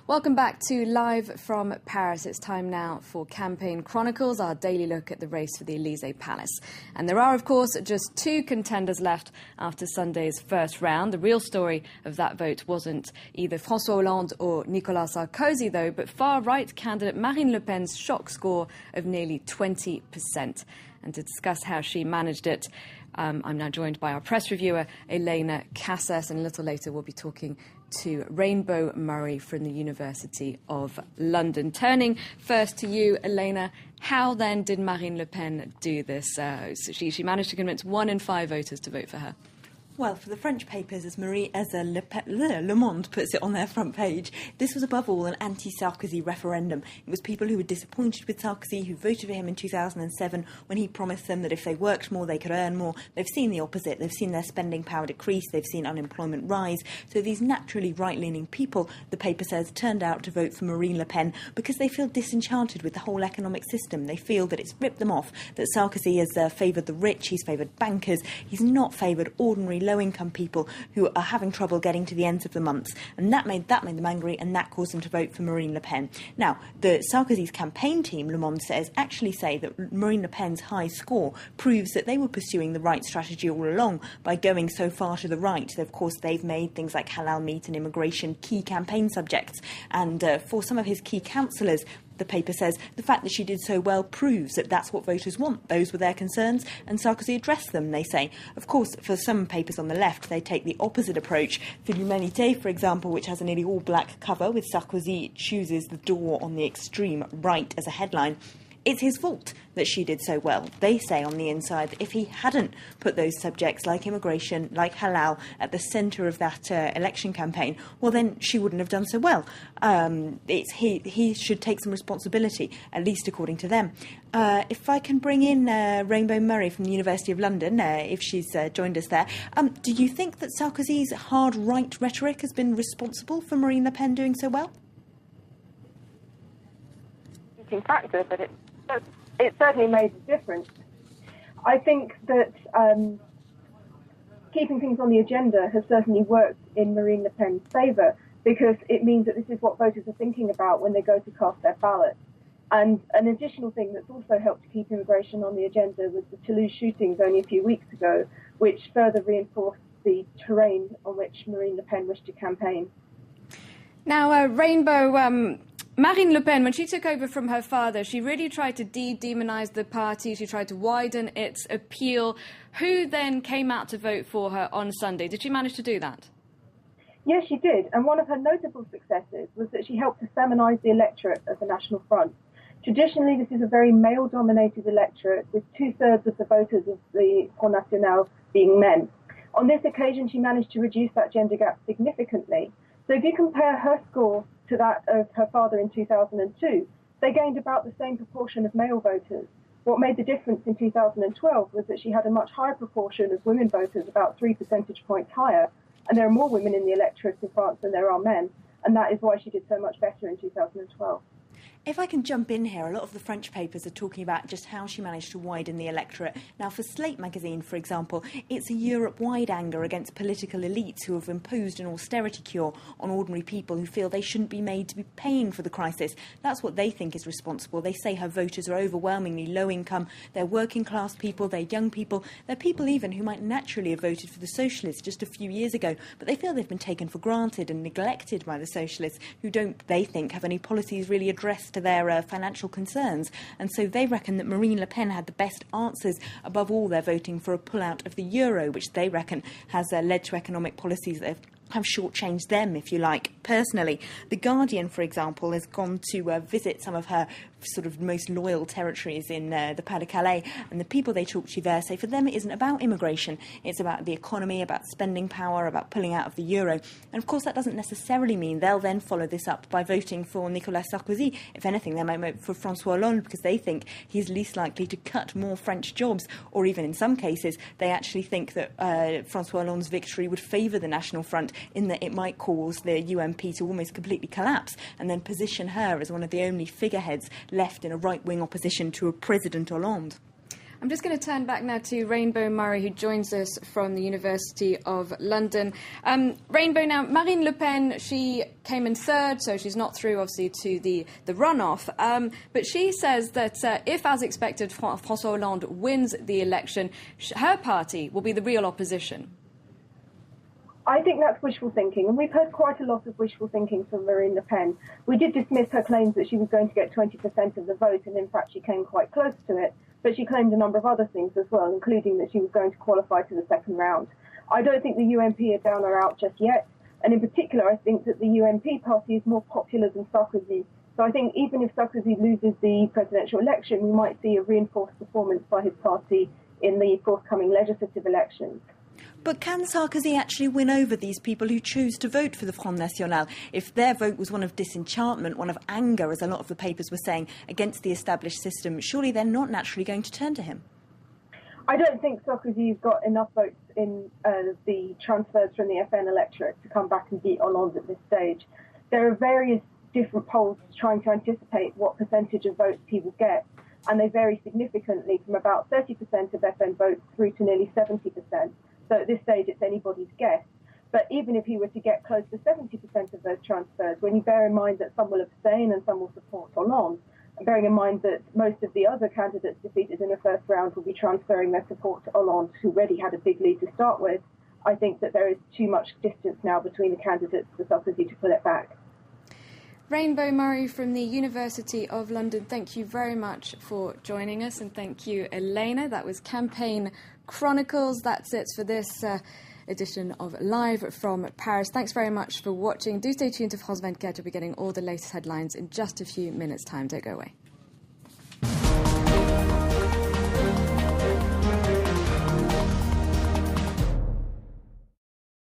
Welcome back to Live from Paris. It's time now for Campaign Chronicles, our daily look at the race for the Élysée Palace. And there are, of course, just two contenders left after Sunday's first round. The real story of that vote wasn't either François Hollande or Nicolas Sarkozy, though, but far-right candidate Marine Le Pen's shock score of nearly 20%. And to discuss how she managed it, I'm now joined by our press reviewer, Elena Casas, and a little later we'll be talking to Rainbow Murray from the University of London. Turning first to you, Elena, how then did Marine Le Pen do this? So she managed to convince 1 in 5 voters to vote for her. Well, for the French papers, as Le Monde puts it on their front page, this was above all an anti-Sarkozy referendum. It was people who were disappointed with Sarkozy, who voted for him in 2007 when he promised them that if they worked more, they could earn more. They've seen the opposite. They've seen their spending power decrease. They've seen unemployment rise. So these naturally right-leaning people, the paper says, turned out to vote for Marine Le Pen because they feel disenchanted with the whole economic system. They feel that it's ripped them off, that Sarkozy has favoured the rich, he's favoured bankers, he's not favoured ordinary low-income people who are having trouble getting to the ends of the months. And that made them angry, and that caused them to vote for Marine Le Pen. Now, the Sarkozy's campaign team, Le Monde says, actually say that Marine Le Pen's high score proves that they were pursuing the right strategy all along by going so far to the right. Of course, they've made things like halal meat and immigration key campaign subjects. And for some of his key councillors, the paper says the fact that she did so well proves that that's what voters want. Those were their concerns, and Sarkozy addressed them, they say. Of course, for some papers on the left, they take the opposite approach. For L'Humanité, for example, which has a nearly all-black cover with Sarkozy chooses the door on the extreme right as a headline, it's his fault that she did so well. They say on the inside that if he hadn't put those subjects like immigration, like halal, at the centre of that election campaign, well, then she wouldn't have done so well. He should take some responsibility, at least according to them. If I can bring in Rainbow Murray from the University of London, if she's joined us there, do you think that Sarkozy's hard right rhetoric has been responsible for Marine Le Pen doing so well? Factor, but it certainly made a difference. I think that keeping things on the agenda has certainly worked in Marine Le Pen's favour, because it means that this is what voters are thinking about when they go to cast their ballot. And an additional thing that's also helped to keep immigration on the agenda was the Toulouse shootings only a few weeks ago, which further reinforced the terrain on which Marine Le Pen wished to campaign. Now, Rainbow, Marine Le Pen, when she took over from her father, she really tried to demonise the party. She tried to widen its appeal. Who then came out to vote for her on Sunday? Did she manage to do that? Yes, she did. And one of her notable successes was that she helped to feminise the electorate of the National Front. Traditionally, this is a very male-dominated electorate, with 2/3 of the voters of the Front National being men. On this occasion, she managed to reduce that gender gap significantly. So if you compare her score to that of her father in 2002, they gained about the same proportion of male voters. What made the difference in 2012 was that she had a much higher proportion of women voters, about 3 percentage points higher, and there are more women in the electorate in France than there are men, and that is why she did so much better in 2012. If I can jump in here, a lot of the French papers are talking about just how she managed to widen the electorate. Now, for Slate magazine, for example, it's a Europe-wide anger against political elites who have imposed an austerity cure on ordinary people who feel they shouldn't be made to be paying for the crisis. That's what they think is responsible. They say her voters are overwhelmingly low-income. They're working-class people, they're young people. They're people even who might naturally have voted for the Socialists just a few years ago, but they feel they've been taken for granted and neglected by the Socialists, who don't, they think, have any policies really addressed to their financial concerns. And so they reckon that Marine Le Pen had the best answers. Above all, they're voting for a pull-out of the euro, which they reckon has led to economic policies that have shortchanged them, if you like, personally. The Guardian, for example, has gone to visit some of her sort of most loyal territories in the Pas-de-Calais, and the people they talk to there say for them it isn't about immigration, it's about the economy, about spending power, about pulling out of the euro. And of course that doesn't necessarily mean they'll then follow this up by voting for Nicolas Sarkozy. If anything, they might vote for François Hollande because they think he's least likely to cut more French jobs, or even in some cases they actually think that François Hollande's victory would favour the National Front, in that it might cause the UMP to almost completely collapse and then position her as one of the only figureheads left in a right-wing opposition to a President Hollande. I'm just going to turn back now to Rainbow Murray, who joins us from the University of London. Rainbow, now, Marine Le Pen, she came in third, so she's not through, obviously, to the runoff. But she says that if, as expected, François Hollande wins the election, her party will be the real opposition. I think that's wishful thinking, and we've heard quite a lot of wishful thinking from Marine Le Pen. We did dismiss her claims that she was going to get 20% of the vote, and in fact she came quite close to it, but she claimed a number of other things as well, including that she was going to qualify to the second round. I don't think the UMP are down or out just yet, and in particular I think that the UMP party is more popular than Sarkozy. So I think even if Sarkozy loses the presidential election, we might see a reinforced performance by his party in the forthcoming legislative elections. But can Sarkozy actually win over these people who choose to vote for the Front National? If their vote was one of disenchantment, one of anger, as a lot of the papers were saying, against the established system, surely they're not naturally going to turn to him. I don't think Sarkozy's got enough votes in the transfers from the FN electorate to come back and beat Hollande at this stage. There are various different polls trying to anticipate what percentage of votes he will get, and they vary significantly from about 30% of FN votes through to nearly 70%. So at this stage, it's anybody's guess. But even if he were to get close to 70% of those transfers, when you bear in mind that some will abstain and some will support Hollande, and bearing in mind that most of the other candidates defeated in the first round will be transferring their support to Hollande, who already had a big lead to start with, I think that there is too much distance now between the candidates for Sarkozy to pull it back. Rainbow Murray from the University of London, thank you very much for joining us, and thank you, Elena. That was Campaign Chronicles. That's it for this edition of Live from Paris. Thanks very much for watching. Do stay tuned to France 24. You'll be getting all the latest headlines in just a few minutes' time. Don't go away.